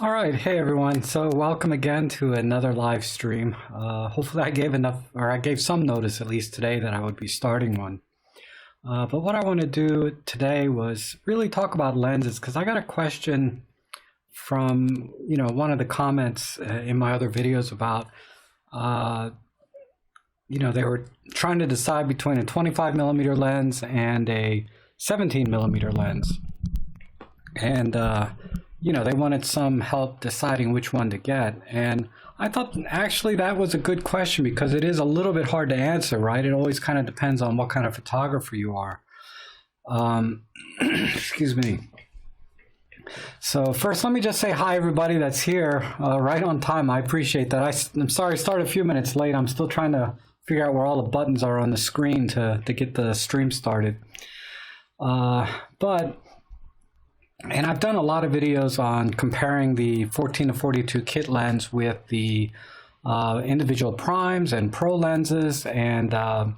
All right, hey everyone. So welcome again to another live stream. Hopefully I gave some notice at least today that I would be starting one. But what I want to do today was really talk about lenses because I got a question from one of the comments in my other videos about they were trying to decide between a 25 millimeter lens and a 17 millimeter lens, and they wanted some help deciding which one to get. And I thought actually that was a good question because it is a little bit hard to answer, right? It always kind of depends on what kind of photographer you are. Excuse me. So first, let me just say hi, everybody that's here right on time. I appreciate that. I'm sorry I started a few minutes late. I'm still trying to figure out where all the buttons are on the screen to get the stream started. And I've done a lot of videos on comparing the 14 to 42 kit lens with the individual primes and pro lenses, and and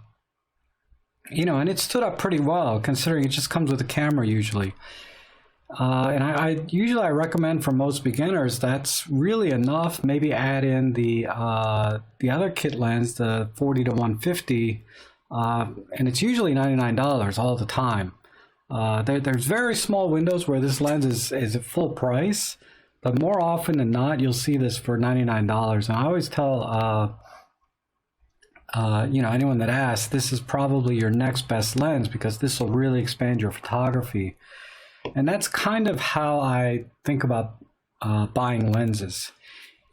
it stood up pretty well considering it just comes with a camera usually. And I usually recommend for most beginners that's really enough. Maybe add in the other kit lens, the 40 to 150, and it's usually $99 all the time. There's very small windows where this lens is at full price, but more often than not, you'll see this for $99. And I always tell anyone that asks, this is probably your next best lens because this will really expand your photography. And that's kind of how I think about buying lenses,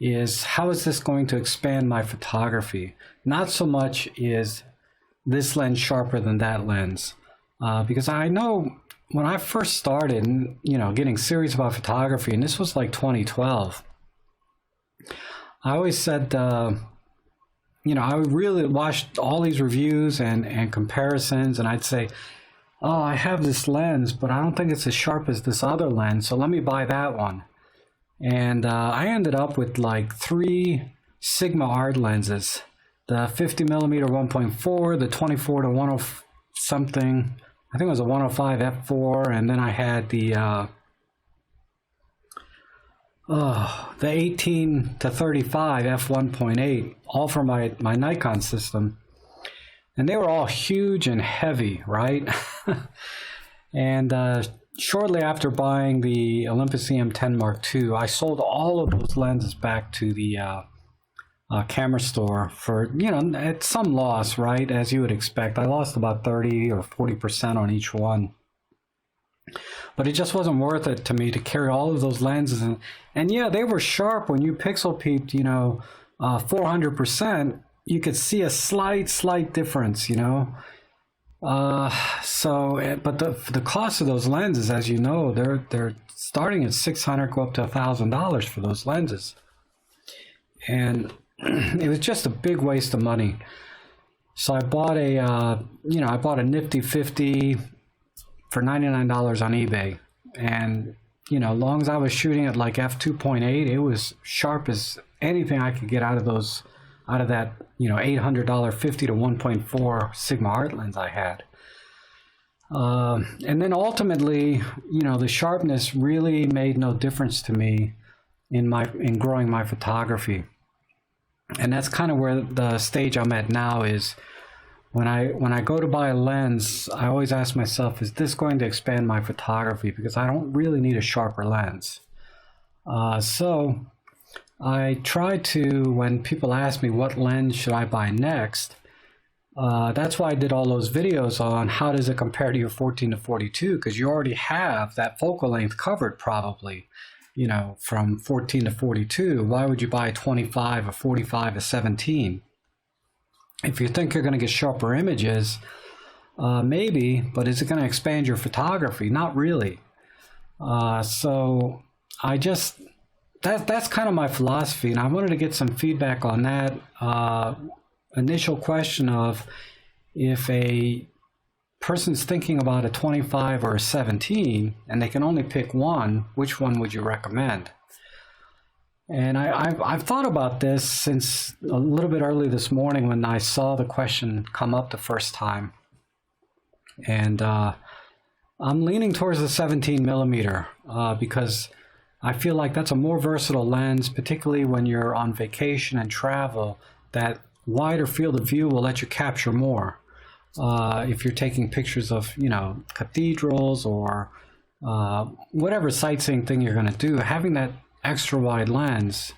is how is this going to expand my photography? Not so much is this lens sharper than that lens. Because I know when I first started, getting serious about photography, and this was like 2012, I always said, I really watched all these reviews and comparisons, and I'd say, oh, I have this lens, but I don't think it's as sharp as this other lens, so let me buy that one. And I ended up with like 3 Sigma art lenses, the 50 millimeter 1.4, the 24 to 10 something, I think it was a 105 f4, and then I had the 18 to 35 f1.8, all for my Nikon system. And they were all huge and heavy, right? And shortly after buying the Olympus EM10 Mark II, I sold all of those lenses back to the camera store for, at some loss, right? As you would expect. I lost about 30 or 40% on each one. But it just wasn't worth it to me to carry all of those lenses. And yeah, they were sharp when you pixel peeped, 400%. You could see a slight difference, but the cost of those lenses, as you know, they're starting at $600, go up to $1,000 for those lenses. And it was just a big waste of money. So I bought a nifty 50 for $99 on eBay. And, long as I was shooting at like f2.8, it was sharp as anything I could get out of that, $800 50 to 1.4 Sigma art lens I had. And then ultimately, the sharpness really made no difference to me in growing my photography. And that's kind of where the stage I'm at now is when I go to buy a lens, I always ask myself, is this going to expand my photography? Because I don't really need a sharper lens. So I try to, when people ask me what lens should I buy next, that's why I did all those videos on how does it compare to your 14 to 42, because you already have that focal length covered probably. From 14 to 42, why would you buy a 25, a 45, a 17? If you think you're going to get sharper images, maybe, but is it going to expand your photography? Not really. So that's kind of my philosophy, and I wanted to get some feedback on that initial question of if a person's thinking about a 25 or a 17 and they can only pick one, which one would you recommend? And I've thought about this since a little bit early this morning when I saw the question come up the first time. And I'm leaning towards the 17 millimeter because I feel like that's a more versatile lens, particularly when you're on vacation and travel. That wider field of view will let you capture more. If you're taking pictures of, cathedrals or whatever sightseeing thing you're going to do, having that extra wide lens,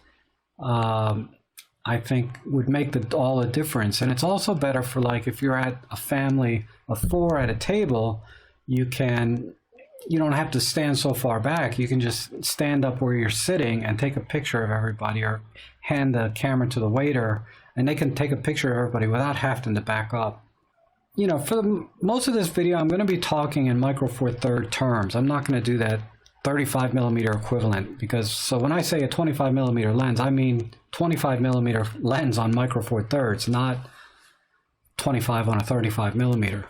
I think would make all the difference. And it's also better for, like, if you're at a family of 4 at a table, you don't have to stand so far back. You can just stand up where you're sitting and take a picture of everybody, or hand the camera to the waiter and they can take a picture of everybody without having to back up. For most of this video, I'm going to be talking in micro four third terms. I'm not going to do that 35 millimeter equivalent, because when I say a 25 millimeter lens, I mean 25 millimeter lens on micro four thirds, not 25 on a 35 millimeter.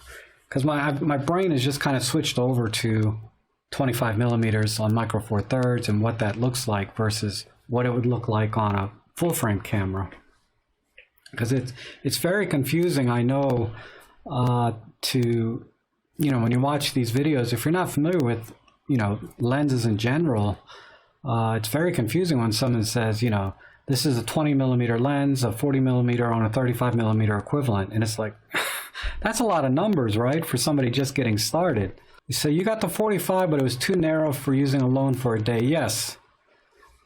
Because my brain is just kind of switched over to 25 millimeters on micro four thirds and what that looks like versus what it would look like on a full frame camera. Because it's very confusing, I know, to, when you watch these videos, if you're not familiar with, lenses in general, it's very confusing when someone says, this is a 20 millimeter lens, a 40 millimeter on a 35 millimeter equivalent. And it's like, that's a lot of numbers, right? For somebody just getting started. So you got the 45, but it was too narrow for using alone for a day. Yes,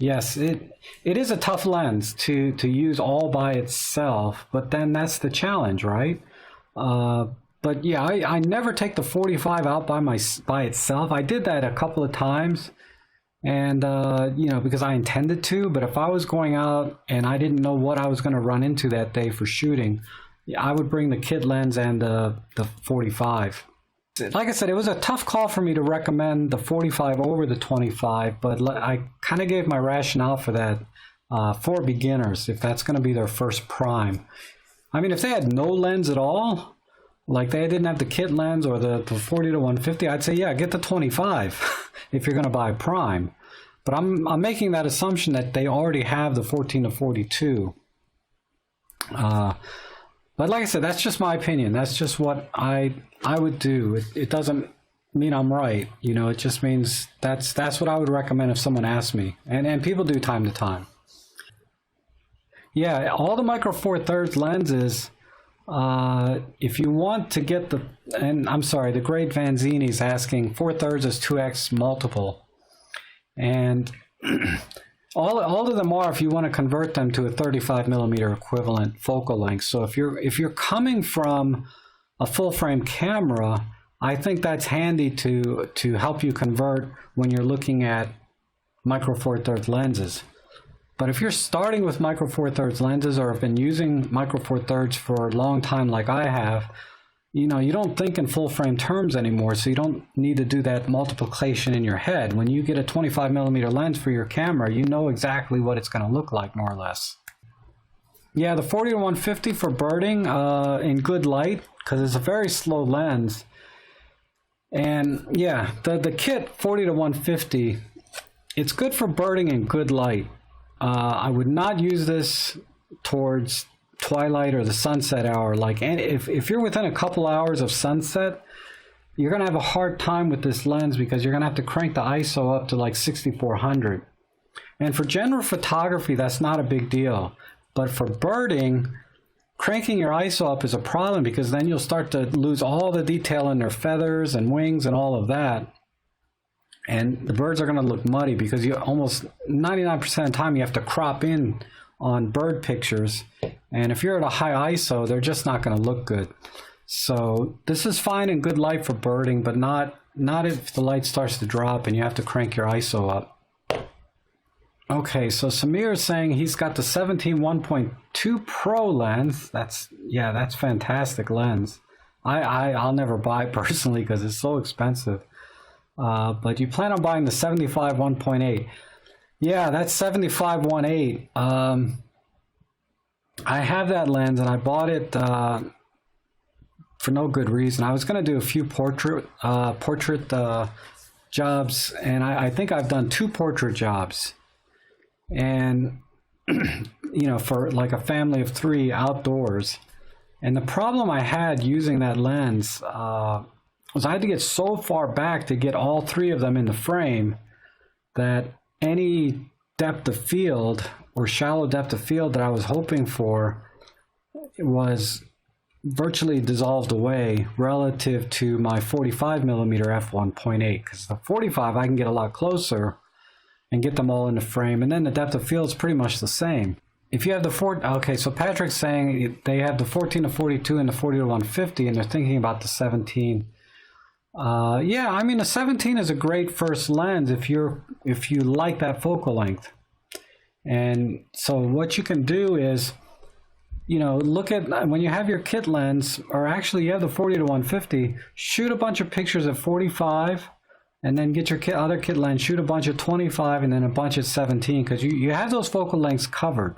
it is a tough lens to use all by itself, but then that's the challenge, right? But yeah, I never take the 45 out by itself. I did that a couple of times, and because I intended to. But if I was going out and I didn't know what I was going to run into that day for shooting, I would bring the kit lens and the 45. Like I said, it was a tough call for me to recommend the 45 over the 25, but I kind of gave my rationale for that for beginners, if that's going to be their first prime. I mean, if they had no lens at all, like they didn't have the kit lens or the 40 to 150, I'd say, yeah, get the 25 if you're going to buy prime. But I'm making that assumption that they already have the 14 to 42. But like I said, that's just my opinion. That's just what I would do. It doesn't mean I'm right. It just means that's what I would recommend if someone asked me. And people do time to time. Yeah, all the micro four thirds lenses, if you want to get the great Vanzini's asking 4/3 is 2x multiple. And all of them are, if you want to convert them to a 35 millimeter equivalent focal length. So if you're coming from a full frame camera, I think that's handy to help you convert when you're looking at micro four thirds lenses. But if you're starting with micro four thirds lenses, or have been using micro four thirds for a long time like I have, you don't think in full frame terms anymore, so you don't need to do that multiplication in your head. When you get a 25 millimeter lens for your camera, you know exactly what it's going to look like, more or less. Yeah, the 40 to 150 for birding in good light, because it's a very slow lens. And yeah, the kit 40 to 150, it's good for birding in good light. I would not use this towards twilight or the sunset hour. Like, if you're within a couple hours of sunset, you're going to have a hard time with this lens, because you're going to have to crank the ISO up to like 6400. And for general photography, that's not a big deal. But for birding, cranking your ISO up is a problem, because then you'll start to lose all the detail in their feathers and wings and all of that. And the birds are going to look muddy, because you almost 99% of the time you have to crop in on bird pictures. And if you're at a high ISO, they're just not going to look good. So this is fine in good light for birding, but not if the light starts to drop and you have to crank your ISO up. Okay, so Samir is saying he's got the 17 1.2 Pro lens. That's fantastic lens. I'll never buy it personally because it's so expensive. But you plan on buying the 75 1.8. Yeah, that's 75 1.8. I have that lens, and I bought it for no good reason. I was going to do a few portrait jobs, and I think I've done 2 portrait jobs. And for like a family of 3 outdoors. And the problem I had using that lens was I had to get so far back to get all 3 of them in the frame that any depth of field or shallow depth of field that I was hoping for was virtually dissolved away relative to my 45 millimeter f1.8, because the 45 I can get a lot closer and get them all in the frame, and then the depth of field is pretty much the same. If you have the okay, so Patrick's saying they have the 14 to 42 and the 40 to 150, and they're thinking about the 17. Yeah, I mean the 17 is a great first lens if you like that focal length. And so what you can do is, you know, look at when you have your kit lens, or actually you have the 40 to 150, shoot a bunch of pictures at 45, and then get your other kit lens, shoot a bunch of 25, and then a bunch at 17, because you have those focal lengths covered.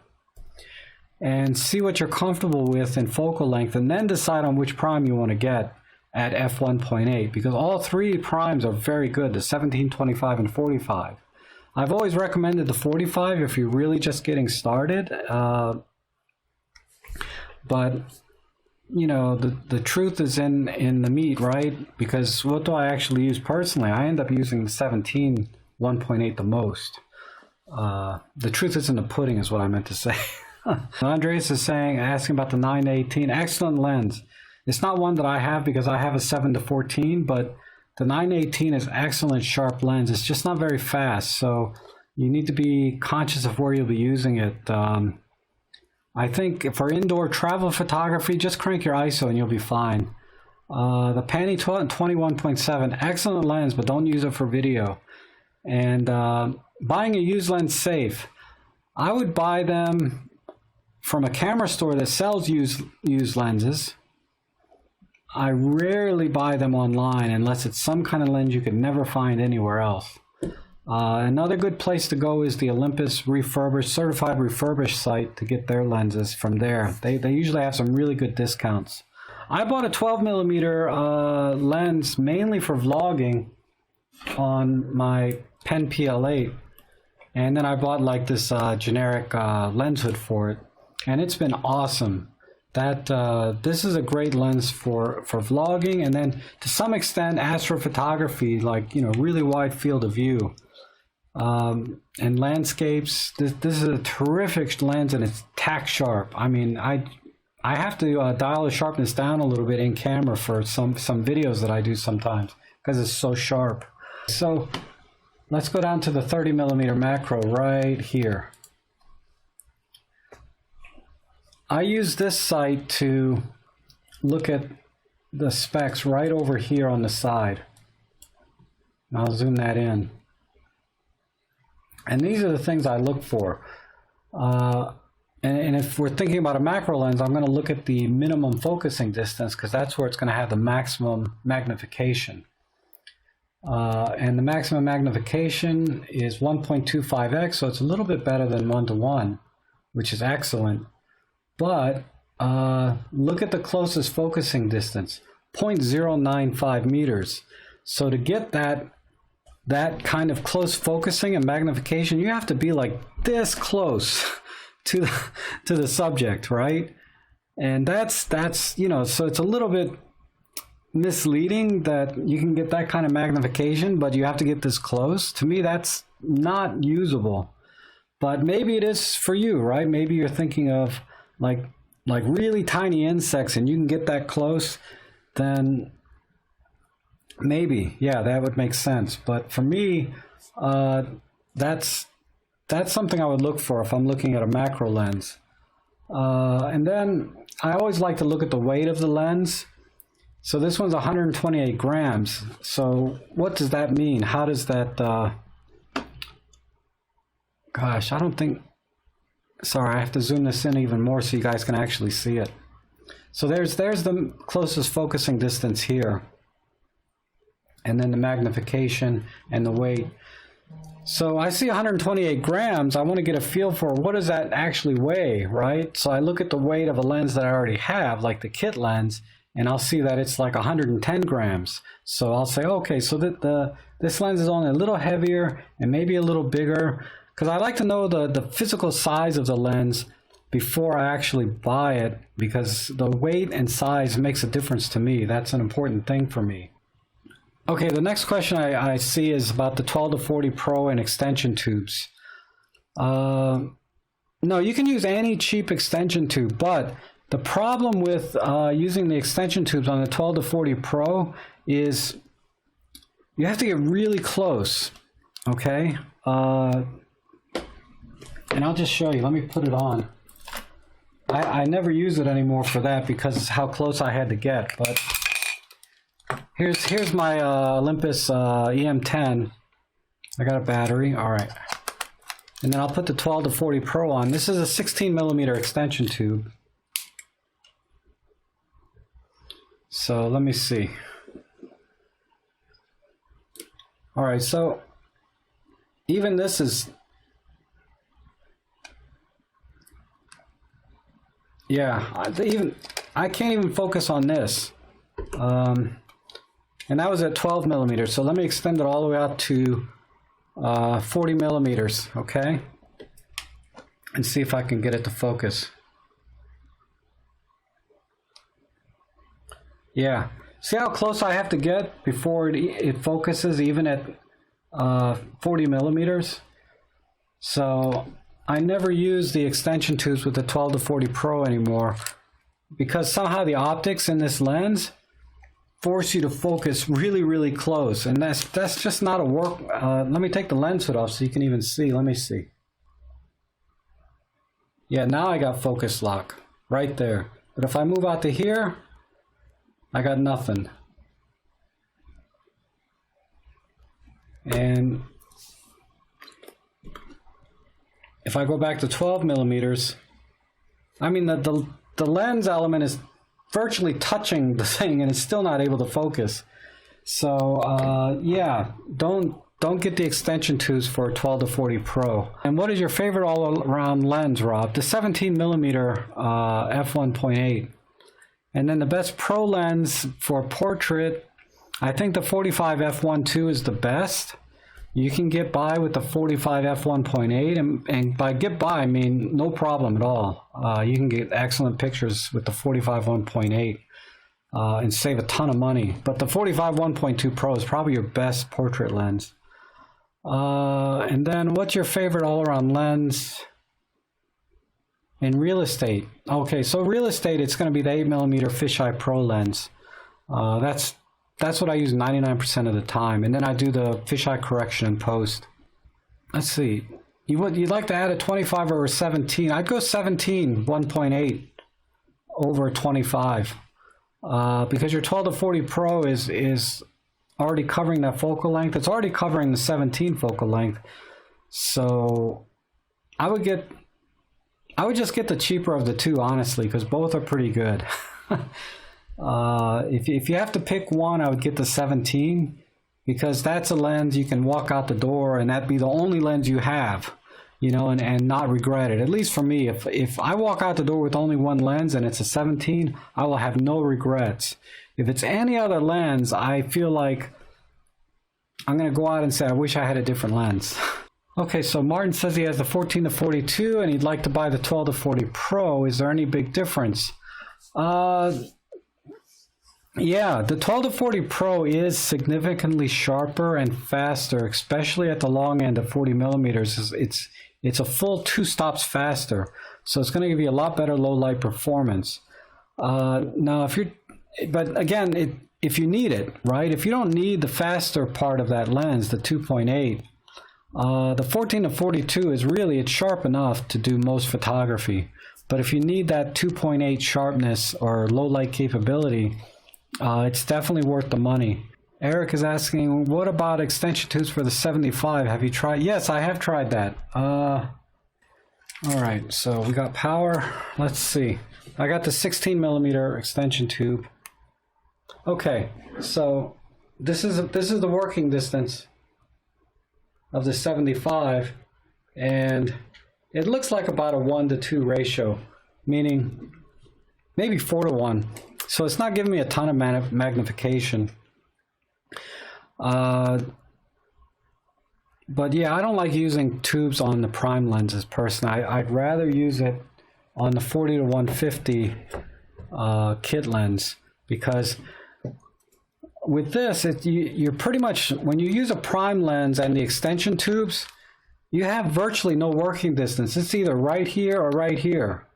And see what you're comfortable with in focal length, and then decide on which prime you want to get at f1.8, because all three primes are very good, the 17, 25, and 45. I've always recommended the 45 if you're really just getting started, but you know, the truth is in the meat, right? Because what do I actually use personally? I end up using the 17 1.8 the most. The truth is in the pudding is what I meant to say. Andreas is asking about the 9-18, excellent lens. It's not one that I have because I have a 7 to 14, but the 9-18 is excellent sharp lens. It's just not very fast, so you need to be conscious of where you'll be using it. I think for indoor travel photography, just crank your ISO and you'll be fine. The Panny 21.7, excellent lens, but don't use it for video. And buying a used lens safe. I would buy them from a camera store that sells used lenses. I rarely buy them online unless it's some kind of lens you could never find anywhere else. Another good place to go is the Olympus certified refurbished site to get their lenses from there. They usually have some really good discounts. I bought a 12 millimeter lens mainly for vlogging on my Pen PL8, and then I bought like this generic lens hood for it, and it's been awesome. This is a great lens for vlogging, and then to some extent astrophotography, like, you know, really wide field of view. And landscapes. This is a terrific lens, and it's tack sharp. I mean, I have to dial the sharpness down a little bit in camera for some videos that I do sometimes because it's so sharp. So let's go down to the 30 millimeter macro right here. I use this site to look at the specs right over here on the side. I'll zoom that in. And these are the things I look for. And if we're thinking about a macro lens, I'm going to look at the minimum focusing distance, because that's where it's going to have the maximum magnification. And the maximum magnification is 1.25x, so it's a little bit better than 1:1, which is excellent. But look at the closest focusing distance, 0.095 meters. So to get that kind of close focusing and magnification, you have to be like this close to the subject, right? And that's you know, so it's a little bit misleading that you can get that kind of magnification, but you have to get this close. To me, that's not usable. But maybe it is for you, right? Maybe you're thinking of like really tiny insects and you can get that close, then maybe, yeah, that would make sense. But for me, that's something I would look for if I'm looking at a macro lens. And then I always like to look at the weight of the lens. So this one's 128 grams. So what does that mean? How does that, gosh, I don't think, sorry, I have to zoom this in even more so you guys can actually see it. So there's the closest focusing distance here, and then the magnification and the weight. So I see 128 grams. I want to get a feel for what does that actually weigh, right? So I look at the weight of a lens that I already have, like the kit lens, and I'll see that it's like 110 grams. So I'll say, okay, so this lens is only a little heavier and maybe a little bigger, because I like to know the physical size of the lens before I actually buy it, because the weight and size makes a difference to me. That's an important thing for me. Okay, the next question I see is about the 12 to 40 Pro and extension tubes. No, you can use any cheap extension tube, but the problem with using the extension tubes on the 12 to 40 Pro is you have to get really close, okay? And I'll just show you. Let me put it on. I never use it anymore for that because it's how close I had to get, but here's my Olympus EM10. I got a battery, all right. And then I'll put the 12 to 40 Pro on. This is a 16 millimeter extension tube. So let me see. All right, so even this is, yeah, I can't even focus on this. And that was at 12 millimeters. So let me extend it all the way out to 40 millimeters, okay? And see if I can get it to focus. Yeah, see how close I have to get before it focuses even at 40 millimeters? So I never use the extension tubes with the 12 to 40 Pro anymore because somehow the optics in this lens force you to focus really, really close, and that's just not a work. Let me take the lens hood off so you can even see. Let me see. Yeah, now I got focus lock right there. But if I move out to here, I got nothing. And if I go back to 12 millimeters, I mean the lens element is virtually touching the thing and it's still not able to focus. So yeah, don't get the extension tubes for 12 to 40 Pro. And what is your favorite all-around lens, Rob? The 17 millimeter f1.8. And then the best pro lens for portrait, I think the 45 f1.2 is the best. You can get by with the 45 f1.8, and by get by I mean no problem at all. You can get excellent pictures with the 45 1.8 and save a ton of money. But the 45 1.2 Pro is probably your best portrait lens. And then what's your favorite all-around lens in real estate? Okay, so real estate, it's going to be the 8mm fisheye Pro lens. That's what I use 99% of the time, and then I do the fisheye correction in post. Let's see, you'd like to add a 25 or a 17? I'd go 17 1.8 over 25 because your 12 to 40 Pro is already covering that focal length. It's already covering the 17 focal length, so I would just get the cheaper of the two, honestly, because both are pretty good. If you have to pick one, I would get the 17 because that's a lens you can walk out the door and that'd be the only lens you have, you know, and not regret it. At least for me, if I walk out the door with only one lens and it's a 17, I will have no regrets. If it's any other lens, I feel like I'm going to go out and say, I wish I had a different lens. Okay, so Martin says he has the 14 to 42 and he'd like to buy the 12 to 40 Pro. Is there any big difference? Yeah, the 12 to 40 Pro is significantly sharper and faster, especially at the long end of 40 millimeters. It's a full 2 stops faster, so it's going to give you a lot better low light performance. Now, but again, if you need it, right? If you don't need the faster part of that lens, the 2.8, the 14 to 42 it's sharp enough to do most photography. But if you need that 2.8 sharpness or low light capability, it's definitely worth the money. Eric is asking, what about extension tubes for the 75? Have you tried? Yes, I have tried that. All right, so we got power. Let's see. I got the 16 millimeter extension tube. Okay, so this is the working distance of the 75, and it looks like about a 1 to 2 ratio, meaning maybe 4 to 1. So it's not giving me a ton of magnification. But yeah, I don't like using tubes on the prime lenses personally. I'd rather use it on the 40 to 150 kit lens because with this, you're pretty much, when you use a prime lens and the extension tubes, you have virtually no working distance. It's either right here or right here.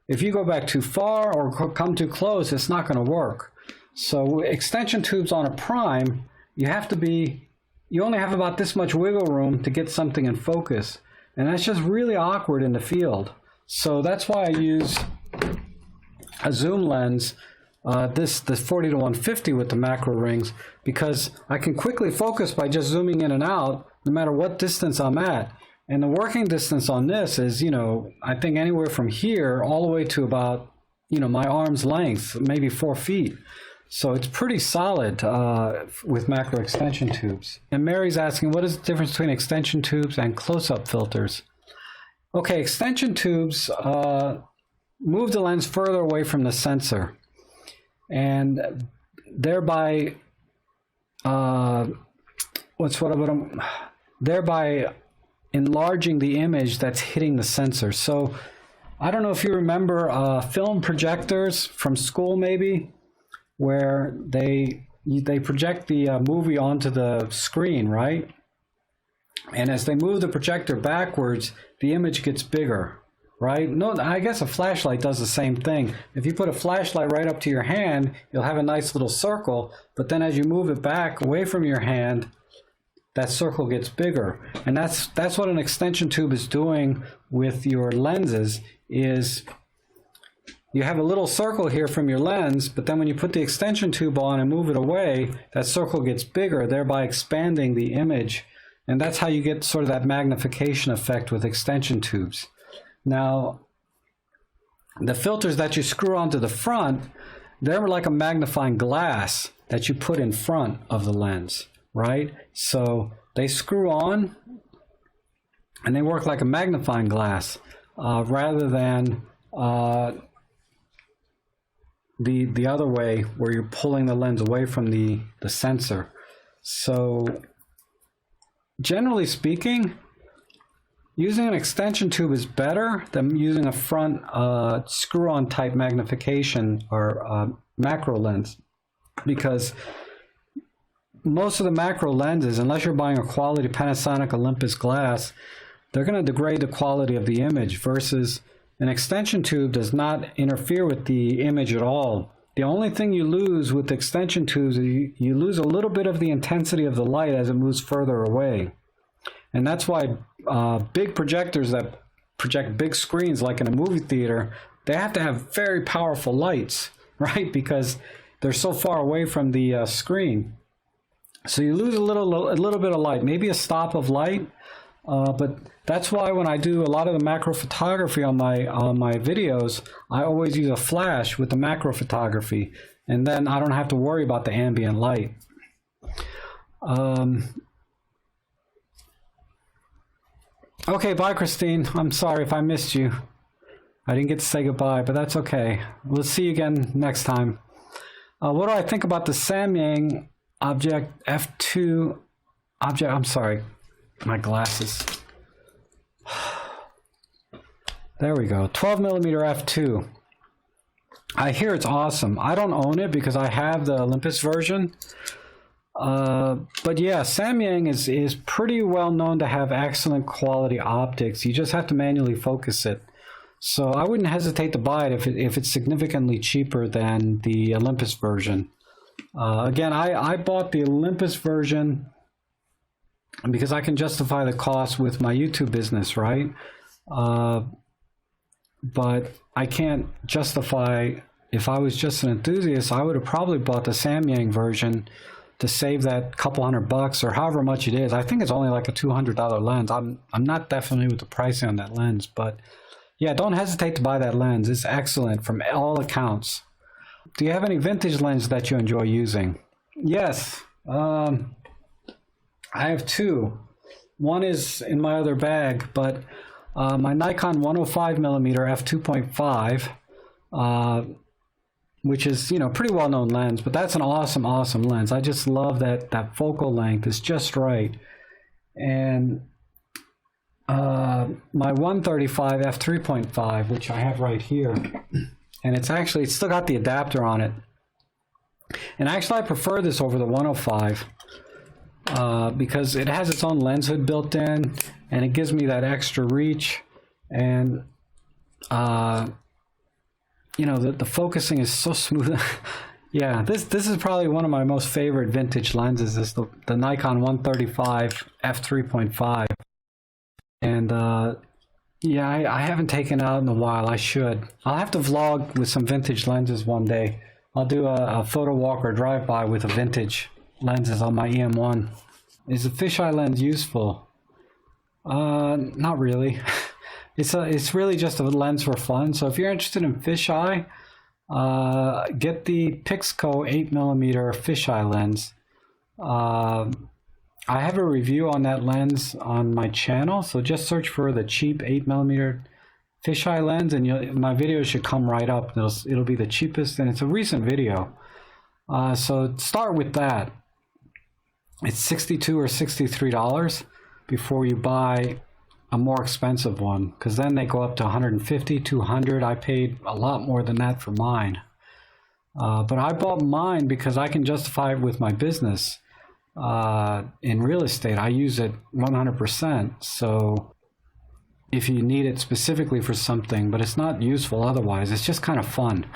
If you go back too far or come too close, it's not going to work. So extension tubes on a prime, you only have about this much wiggle room to get something in focus. And that's just really awkward in the field. So that's why I use a zoom lens, the 40 to 150 with the macro rings, because I can quickly focus by just zooming in and out, no matter what distance I'm at. And the working distance on this is, I think anywhere from here all the way to about, my arm's length, maybe 4 feet. So it's pretty solid with macro extension tubes. And Mary's asking, what is the difference between extension tubes and close-up filters? Okay, extension tubes move the lens further away from the sensor, and thereby thereby enlarging the image that's hitting the sensor. So I don't know if you remember film projectors from school, maybe, where they project the movie onto the screen, right? And as they move the projector backwards, the image gets bigger, right? No, I guess a flashlight does the same thing. If you put a flashlight right up to your hand, you'll have a nice little circle, but then as you move it back away from your hand, that circle gets bigger. And that's what an extension tube is doing with your lenses, is you have a little circle here from your lens, but then when you put the extension tube on and move it away, that circle gets bigger, thereby expanding the image. And that's how you get sort of that magnification effect with extension tubes. Now, the filters that you screw onto the front, they're like a magnifying glass that you put in front of the lens, right? So they screw on and they work like a magnifying glass rather than the other way where you're pulling the lens away from the sensor. So generally speaking, using an extension tube is better than using a front screw-on type magnification or macro lens, because most of the macro lenses, unless you're buying a quality Panasonic Olympus glass, they're going to degrade the quality of the image, versus an extension tube does not interfere with the image at all. The only thing you lose with extension tubes is you lose a little bit of the intensity of the light as it moves further away. And that's why big projectors that project big screens, like in a movie theater, they have to have very powerful lights, right? Because they're so far away from the screen. So you lose a little bit of light, maybe a stop of light. But that's why when I do a lot of the macro photography on my videos, I always use a flash with the macro photography, and then I don't have to worry about the ambient light. Okay, bye, Christine. I'm sorry if I missed you. I didn't get to say goodbye, but that's okay. We'll see you again next time. What do I think about the Samyang Object F2 object? I'm sorry. My glasses. There we go. 12 millimeter f2. I hear it's awesome. I don't own it because I have the Olympus version. But yeah, Samyang is pretty well known to have excellent quality optics. You just have to manually focus it. So I wouldn't hesitate to buy it if it's significantly cheaper than the Olympus version. Again, I bought the Olympus version because I can justify the cost with my YouTube business, right? But I can't justify, if I was just an enthusiast, I would have probably bought the Samyang version to save that couple $100 or however much it is. I think it's only like a $200 lens. I'm not that familiar with the pricing on that lens, but yeah, don't hesitate to buy that lens. It's excellent from all accounts. Do you have any vintage lens that you enjoy using? Yes. I have two. One is in my other bag, but my Nikon 105 millimeter f2.5, which is, pretty well-known lens, but that's an awesome, awesome lens. I just love that focal length is just right. And my 135 f3.5, which I have right here, and it's still got the adapter on it. And actually, I prefer this over the 105 because it has its own lens hood built in, and it gives me that extra reach. And you know, the focusing is so smooth. Yeah, this is probably one of my most favorite vintage lenses. Is the Nikon 135 f3.5, and yeah, I haven't taken it out in a while. I should. I'll have to vlog with some vintage lenses one day. I'll do a photo walk or drive-by with a vintage lenses on my EM1. Is a fisheye lens useful? Not really. It's really just a lens for fun. So if you're interested in fisheye, get the Pixco 8mm fisheye lens. I have a review on that lens on my channel, so just search for the cheap 8mm fisheye lens, and my video should come right up. It'll be the cheapest, and it's a recent video. So start with that. It's $62 or $63 before you buy a more expensive one, because then they go up to $150, $200. I paid a lot more than that for mine. But I bought mine because I can justify it with my business. In real estate, I use it 100%. So if you need it specifically for something, but it's not useful otherwise, it's just kind of fun.